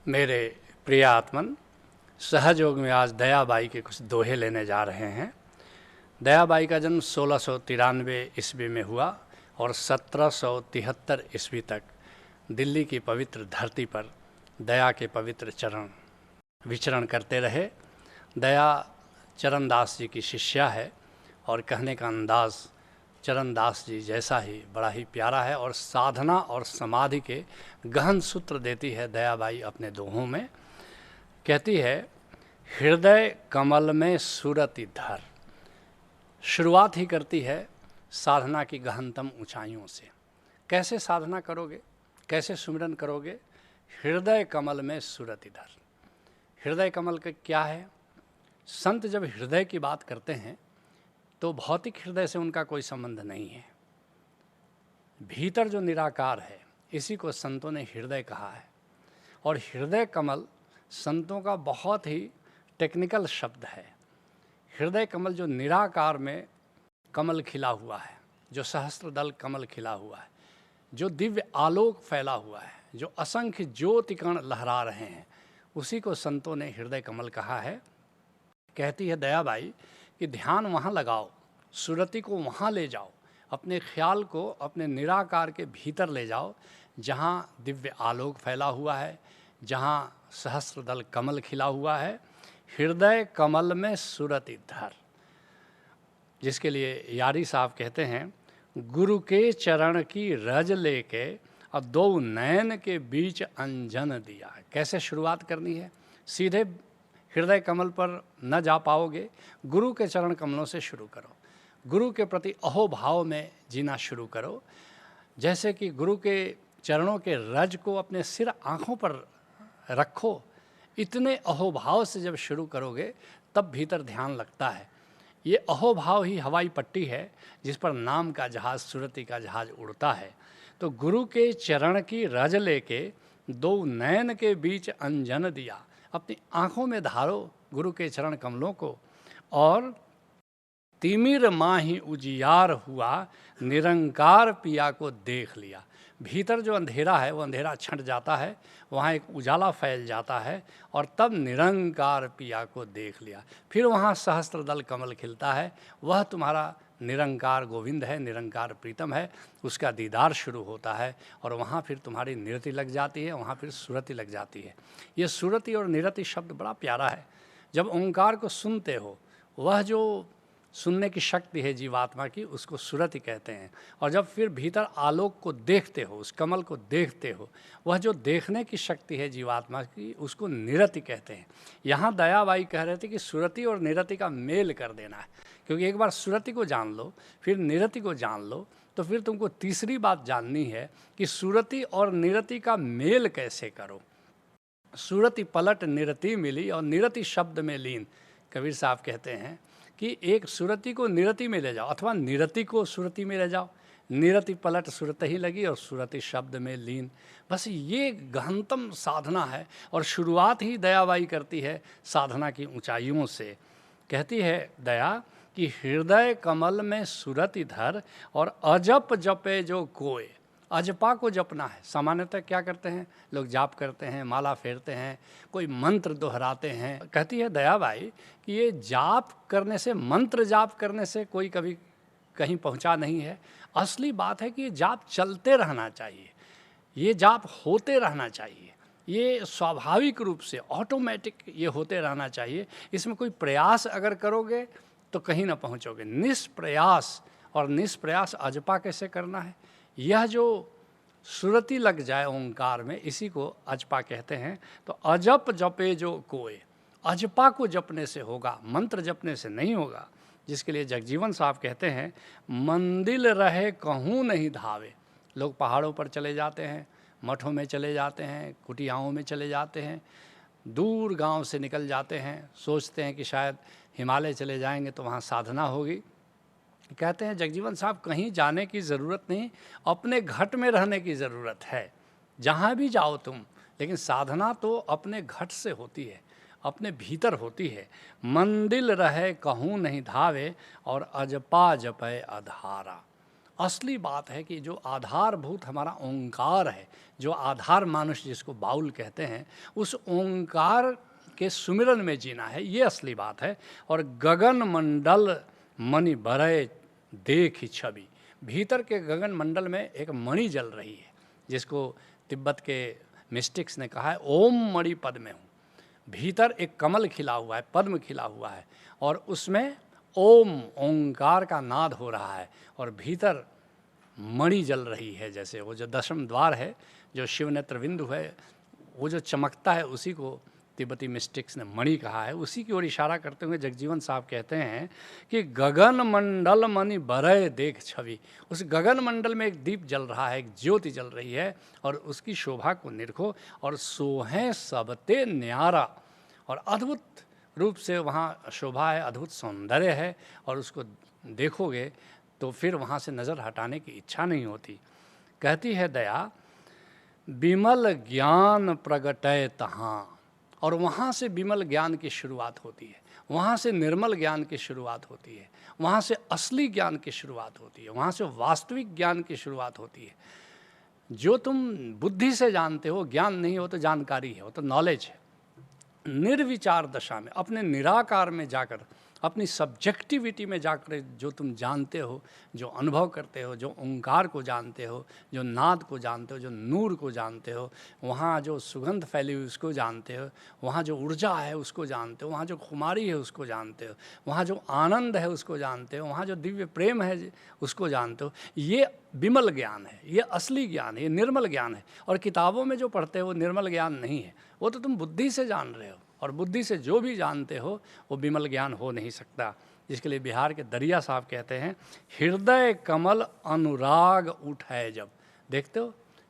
मेरे प्रिय आत्मन, सहजयोग में आज दयाबाई के कुछ दोहे लेने जा रहे हैं। दयाबाई का जन्म 1693 ईस्वी में हुआ और 1773 ईस्वी तक दिल्ली की पवित्र धरती पर दया के पवित्र चरण विचरण करते रहे। दया चरणदास जी की शिष्या है और कहने का अंदाज़ चरणदास जी जैसा ही बड़ा ही प्यारा है और साधना और समाधि के गहन सूत्र देती है दयाबाई अपने दोहों में। कहती है, हृदय कमल में सूरति धर। शुरुआत ही करती है साधना की गहनतम ऊंचाइयों से। कैसे साधना करोगे, कैसे सुमिरन करोगे? हृदय कमल में सूरति धर। हृदय कमल का क्या है? संत जब हृदय की बात करते हैं तो भौतिक हृदय से उनका कोई संबंध नहीं है। भीतर जो निराकार है इसी को संतों ने हृदय कहा है। और हृदय कमल संतों का बहुत ही टेक्निकल शब्द है। हृदय कमल जो निराकार में कमल खिला हुआ है, जो सहस्त्रदल कमल खिला हुआ है, जो दिव्य आलोक फैला हुआ है, जो असंख्य ज्योतिकण लहरा रहे हैं, उसी को संतों ने हृदय कमल कहा है। कहती है दयाबाई कि ध्यान वहाँ लगाओ, सुरति को वहाँ ले जाओ, अपने ख्याल को अपने निराकार के भीतर ले जाओ, जहाँ दिव्य आलोक फैला हुआ है, जहाँ सहस्त्रदल कमल खिला हुआ है। हृदय कमल में सुरति धर, जिसके लिए यारी साहब कहते हैं, गुरु के चरण की रज लेके और दो नयन के बीच अंजन दिया। कैसे शुरुआत करनी है? सीधे हृदय कमल पर न जा पाओगे, गुरु के चरण कमलों से शुरू करो। गुरु के प्रति अहोभाव में जीना शुरू करो। जैसे कि गुरु के चरणों के रज को अपने सिर आँखों पर रखो, इतने अहोभाव से जब शुरू करोगे तब भीतर ध्यान लगता है। ये अहोभाव ही हवाई पट्टी है जिस पर नाम का जहाज़, सुरति का जहाज़ उड़ता है। तो गुरु के चरण की रज लेके दो नयन के बीच अंजन दिया। अपनी आँखों में धारो गुरु के चरण कमलों को, और तिमिर माही उजियार हुआ, निरंकार पिया को देख लिया। भीतर जो अंधेरा है वो अंधेरा छंट जाता है, वहाँ एक उजाला फैल जाता है, और तब निरंकार पिया को देख लिया। फिर वहाँ सहस्त्रदल कमल खिलता है, वह तुम्हारा निरंकार गोविंद है, निरंकार प्रीतम है, उसका दीदार शुरू होता है, और वहाँ फिर तुम्हारी निरति लग जाती है, वहाँ फिर सुरति लग जाती है। ये सुरति और निरति शब्द बड़ा प्यारा है। जब ओंकार को सुनते हो, वह जो सुनने की शक्ति है जीवात्मा की, उसको सुरति कहते हैं। और जब फिर भीतर आलोक को देखते हो, उस कमल को देखते हो, वह जो देखने की शक्ति है जीवात्मा की, उसको निरति कहते हैं। यहाँ दयाबाई कह रहे थे कि सुरति और निरति का मेल कर देना है, क्योंकि एक बार सुरति को जान लो, फिर निरति को जान लो, तो फिर तुमको तीसरी बात जाननी है कि सुरति और निरति का मेल कैसे करो। सुरति पलट निरति मिली और निरति शब्द में लीन। कबीर साहब कहते हैं कि एक सुरति को निरति में ले जाओ, अथवा निरति को सुरति में ले जाओ। निरति पलट सुरत ही लगी और सुरति शब्द में लीन। बस ये गहनतम साधना है, और शुरुआत ही दयाबाई करती है साधना की ऊंचाइयों से। कहती है दया कि हृदय कमल में सुरति धर, और अजप जपे जो कोय। अजपा को जपना है। सामान्यतः क्या करते हैं लोग? जाप करते हैं, माला फेरते हैं, कोई मंत्र दोहराते हैं। कहती है दयाबाई कि ये जाप करने से, मंत्र जाप करने से कोई कभी कहीं पहुंचा नहीं है। असली बात है कि ये जाप चलते रहना चाहिए, ये जाप होते रहना चाहिए, ये स्वाभाविक रूप से ऑटोमेटिक ये होते रहना चाहिए। इसमें कोई प्रयास अगर करोगे तो कहीं ना पहुंचोगे। निष्प्रयास, और निष्प्रयास अजपा कैसे करना है? यह जो सुरति लग जाए ओंकार में, इसी को अजपा कहते हैं। तो अजप जपे जो कोय, अजपा को जपने से होगा, मंत्र जपने से नहीं होगा। जिसके लिए जगजीवन साहब कहते हैं, मंदिर रहे कहूँ नहीं धावे। लोग पहाड़ों पर चले जाते हैं, मठों में चले जाते हैं, कुटियाओं में चले जाते हैं, दूर गांव से निकल जाते हैं, सोचते हैं कि शायद हिमालय चले जाएंगे तो वहाँ साधना होगी। कहते हैं जगजीवन साहब, कहीं जाने की ज़रूरत नहीं, अपने घट में रहने की ज़रूरत है। जहाँ भी जाओ तुम, लेकिन साधना तो अपने घट से होती है, अपने भीतर होती है। मंदिर रहे कहूँ नहीं धावे, और अजपा जपे अधारा। असली बात है कि जो आधारभूत हमारा ओंकार है, जो आधार मानुष जिसको बाउल कहते हैं, उस ओंकार के सुमिरन में जीना है, ये असली बात है। और गगन मंडल मणि भरय देख छवि, भीतर के गगन मंडल में एक मणि जल रही है, जिसको तिब्बत के मिस्टिक्स ने कहा है ओम मणि पद में हूँ। भीतर एक कमल खिला हुआ है, पद्म खिला हुआ है, और उसमें ओम ओंकार का नाद हो रहा है, और भीतर मणि जल रही है। जैसे वो जो दशम द्वार है, जो शिव नेत्र बिंदु है, वो जो चमकता है, उसी को तिब्बती मिस्टिक्स ने मणि कहा है। उसी की ओर इशारा करते हुए जगजीवन साहब कहते हैं कि गगन मंडल मणि भरय देख छवि, उस गगन मंडल में एक दीप जल रहा है, एक ज्योति जल रही है, और उसकी शोभा को निरखो, और सोहें सबते न्यारा, और अद्भुत रूप से वहाँ शोभा है, अद्भुत सौंदर्य है, और उसको देखोगे तो फिर वहाँ से नज़र हटाने की इच्छा नहीं होती। कहती है दया, विमल ज्ञान प्रगटय तहाँ, और वहाँ से विमल ज्ञान की शुरुआत होती है, वहाँ से निर्मल ज्ञान की शुरुआत होती है, वहाँ से असली ज्ञान की शुरुआत होती है, वहाँ से वास्तविक ज्ञान की शुरुआत होती है। जो तुम बुद्धि से जानते हो, ज्ञान नहीं हो तो जानकारी है, वो तो नॉलेज है। निर्विचार दशा में, अपने निराकार में जाकर, अपनी सब्जेक्टिविटी में जाकर जो तुम जानते हो, जो अनुभव करते हो, जो ओंकार को जानते हो, जो नाद को जानते हो, जो नूर को जानते हो, वहाँ जो सुगंध फैली हुई उसको जानते हो, वहाँ जो ऊर्जा है उसको जानते हो, वहाँ जो खुमारी है उसको जानते हो, वहाँ जो आनंद है उसको जानते हो, वहाँ जो दिव्य प्रेम है उसको जानते हो। ये विमल ज्ञान है, ये असली ज्ञान है, ये निर्मल ज्ञान है। और किताबों में जो पढ़ते हो वो निर्मल ज्ञान नहीं है, वो तो तुम बुद्धि से जान रहे हो, और बुद्धि से जो भी जानते हो वो विमल ज्ञान हो नहीं सकता। जिसके लिए बिहार के दरिया साहब कहते हैं, हृदय कमल अनुराग उठाए जब। देखते हो,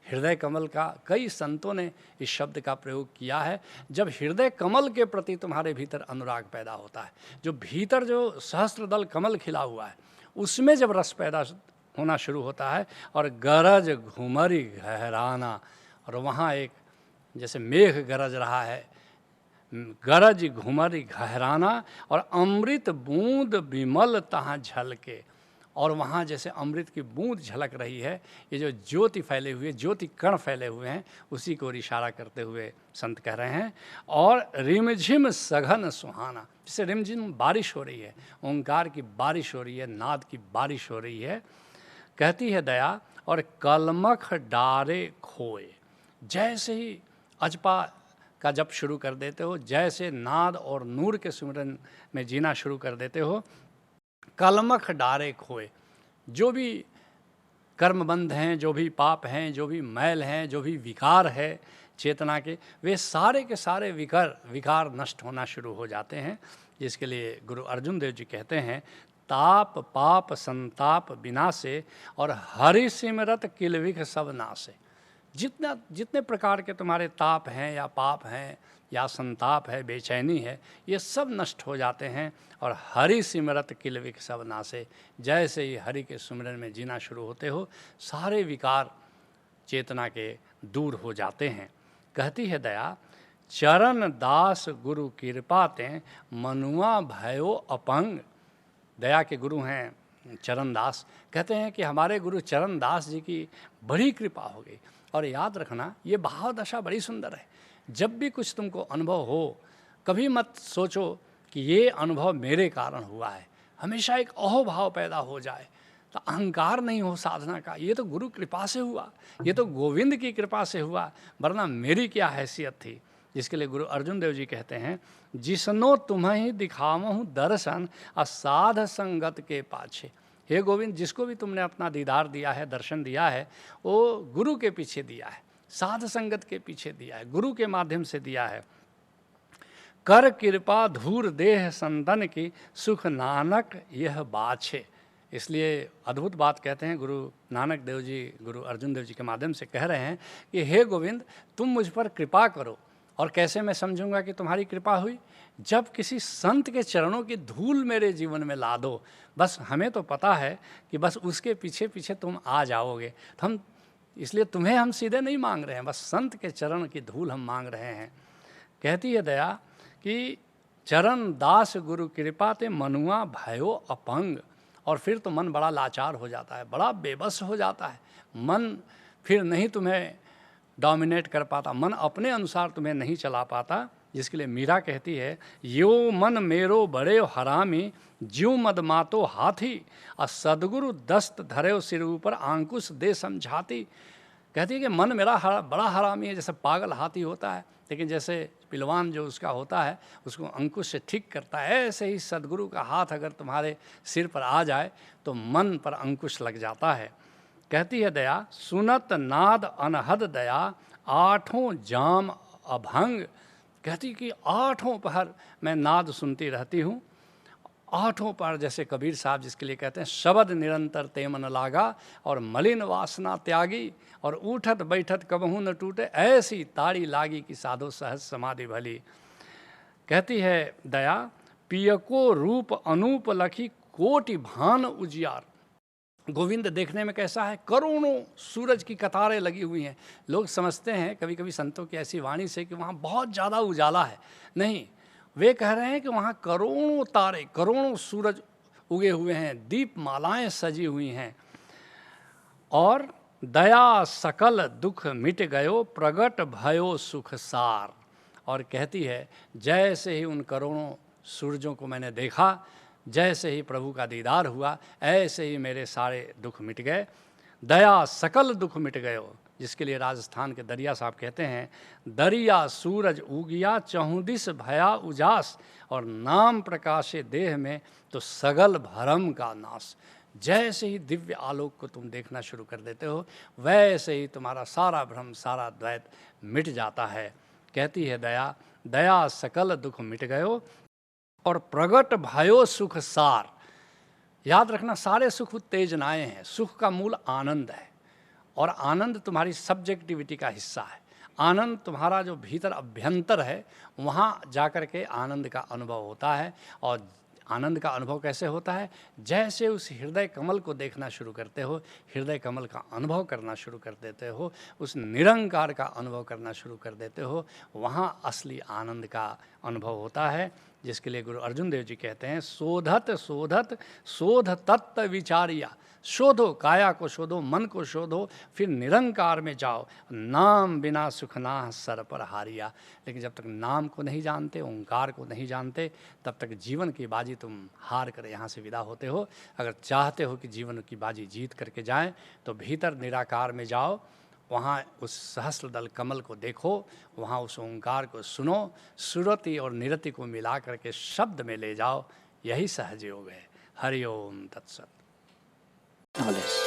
हृदय कमल का कई संतों ने इस शब्द का प्रयोग किया है। जब हृदय कमल के प्रति तुम्हारे भीतर अनुराग पैदा होता है, जो भीतर जो सहस्त्रदल कमल खिला हुआ है, उसमें जब रस पैदा होना शुरू होता है, और गरज घुमरी गहराना, और वहाँ एक जैसे मेघ गरज रहा है, गरज घुमरी गहराना, और अमृत बूंद विमल तहाँ झलके, और वहाँ जैसे अमृत की बूंद झलक रही है। ये जो ज्योति फैले हुए, ज्योति कण फैले हुए हैं, उसी को इशारा करते हुए संत कह रहे हैं। और रिमझिम सघन सुहाना, जैसे रिमझिम बारिश हो रही है, ओंकार की बारिश हो रही है, नाद की बारिश हो रही है। कहती है दया, और कलमख डारे खोए, जैसे ही अजपा का जप शुरू कर देते हो, जैसे नाद और नूर के सुमिरन में जीना शुरू कर देते हो, कलमख डारे खोए, जो भी कर्मबंध हैं, जो भी पाप हैं, जो भी मैल हैं, जो भी विकार है चेतना के, वे सारे के सारे विकार नष्ट होना शुरू हो जाते हैं। जिसके लिए गुरु अर्जुन देव जी कहते हैं, ताप पाप संताप विनाशे, और हरि सिमरत किलविख सब नाशे। जितने प्रकार के तुम्हारे ताप हैं, या पाप हैं, या संताप है, बेचैनी है, ये सब नष्ट हो जाते हैं, और हरि सिमरत किलविख सब नाशे। जैसे ही हरि के सुमिरन में जीना शुरू होते हो, सारे विकार चेतना के दूर हो जाते हैं। कहती है दया, चरण दास गुरु कृपा ते मनुआ भयो अपंग। दया के गुरु हैं चरण दास। कहते हैं कि हमारे गुरु चरण दास जी की बड़ी कृपा हो गई। और याद रखना, ये भाव दशा बड़ी सुंदर है। जब भी कुछ तुमको अनुभव हो, कभी मत सोचो कि ये अनुभव मेरे कारण हुआ है। हमेशा एक अहोभाव पैदा हो जाए, तो अहंकार नहीं हो साधना का, ये तो गुरु कृपा से हुआ, ये तो गोविंद की कृपा से हुआ, वरना मेरी क्या हैसियत थी। जिसके लिए गुरु अर्जुन देव जी कहते हैं, जिसनो तुम्हें दिखावहूँ दर्शन असाध संगत के पाछे। हे गोविंद, जिसको भी तुमने अपना दीदार दिया है, दर्शन दिया है, वो गुरु के पीछे दिया है, साध संगत के पीछे दिया है, गुरु के माध्यम से दिया है। कर कृपा धूर देह संतन की, सुख नानक यह बाछे। इसलिए अद्भुत बात कहते हैं गुरु नानक देव जी, गुरु अर्जुन देव जी के माध्यम से कह रहे हैं कि हे गोविंद, तुम मुझ पर कृपा करो। और कैसे मैं समझूंगा कि तुम्हारी कृपा हुई? जब किसी संत के चरणों की धूल मेरे जीवन में ला दो। बस हमें तो पता है कि बस उसके पीछे पीछे तुम आ जाओगे। तो हम इसलिए तुम्हें हम सीधे नहीं मांग रहे हैं, बस संत के चरण की धूल हम मांग रहे हैं। कहती है दया कि चरण दास गुरु कृपा ते मनुआ भयो अपंग, और फिर तो मन बड़ा लाचार हो जाता है, बड़ा बेबस हो जाता है। मन फिर नहीं तुम्हें डोमिनेट कर पाता, मन अपने अनुसार तुम्हें नहीं चला पाता। जिसके लिए मीरा कहती है, यो मन मेरो बड़े हरामी, ज्यों मद मातो हाथी, और सदगुरु दस्त धरे सिर ऊपर, अंकुश दे समझाती। कहती है कि मन मेरा बड़ा हरामी है, जैसे पागल हाथी होता है, लेकिन जैसे पिलवान जो उसका होता है उसको अंकुश से ठीक करता है, ऐसे ही सदगुरु का हाथ अगर तुम्हारे सिर पर आ जाए तो मन पर अंकुश लग जाता है। कहती है दया, सुनत नाद अनहद दया, आठों जाम अभंग। कहती कि आठों पहर मैं नाद सुनती रहती हूँ, आठों पर, जैसे कबीर साहब जिसके लिए कहते हैं, शब्द निरंतर ते मन लागा, और मलिन वासना त्यागी, और उठत बैठत कबहू न टूटे, ऐसी ताड़ी लागी कि साधो सहज समाधि भली। कहती है दया, पियको रूप अनूप लखी, कोटि भान उजियार। गोविंद देखने में कैसा है? करोड़ों सूरज की कतारें लगी हुई हैं। लोग समझते हैं कभी कभी संतों की ऐसी वाणी से कि वहाँ बहुत ज़्यादा उजाला है, नहीं, वे कह रहे हैं कि वहाँ करोड़ों तारे, करोड़ों सूरज उगे हुए हैं, दीप मालाएं सजी हुई हैं। और दया सकल दुख मिट गयो, प्रगट भयो सुख सार। और कहती है, जैसे ही उन करोड़ों सूरजों को मैंने देखा, जैसे ही प्रभु का दीदार हुआ, ऐसे ही मेरे सारे दुख मिट गए। दया सकल दुख मिट गयो, जिसके लिए राजस्थान के दरिया साहब कहते हैं, दरिया सूरज उगिया, चहुदिस भया उजास, और नाम प्रकाशे देह में, तो सगल भरम का नाश। जैसे ही दिव्य आलोक को तुम देखना शुरू कर देते हो, वैसे ही तुम्हारा सारा भ्रम, सारा द्वैत मिट जाता है। कहती है दया, दया सकल दुख मिट गयो, और प्रगट भयो सुख सार। याद रखना, सारे सुख उत्तेजनाएं हैं, सुख का मूल आनंद है, और आनंद तुम्हारी सब्जेक्टिविटी का हिस्सा है। आनंद तुम्हारा जो भीतर अभ्यंतर है, वहाँ जाकर के आनंद का अनुभव होता है। और आनंद का अनुभव कैसे होता है? जैसे उस हृदय कमल को देखना शुरू करते हो, हृदय कमल का अनुभव करना शुरू कर देते हो, उस निरंकार का अनुभव करना शुरू कर देते हो, वहाँ असली आनंद का अनुभव होता है। जिसके लिए गुरु अर्जुन देव जी कहते हैं, शोधत शोधत शोध तत्व विचारिया। शोधो, काया को शोधो, मन को शोधो, फिर निरंकार में जाओ। नाम बिना सुखना सर पर हारिया। लेकिन जब तक नाम को नहीं जानते, ओंकार को नहीं जानते, तब तक जीवन की बाजी तुम हार कर यहाँ से विदा होते हो। अगर चाहते हो कि जीवन की बाजी जीत करके जाएं, तो भीतर निराकार में जाओ, वहाँ उस सहस्त्रदल कमल को देखो, वहाँ उस ओंकार को सुनो, सुरति और निरति को मिला करके शब्द में ले जाओ। यही सहज योग है। हरि ओम तत्सत। Knowledge.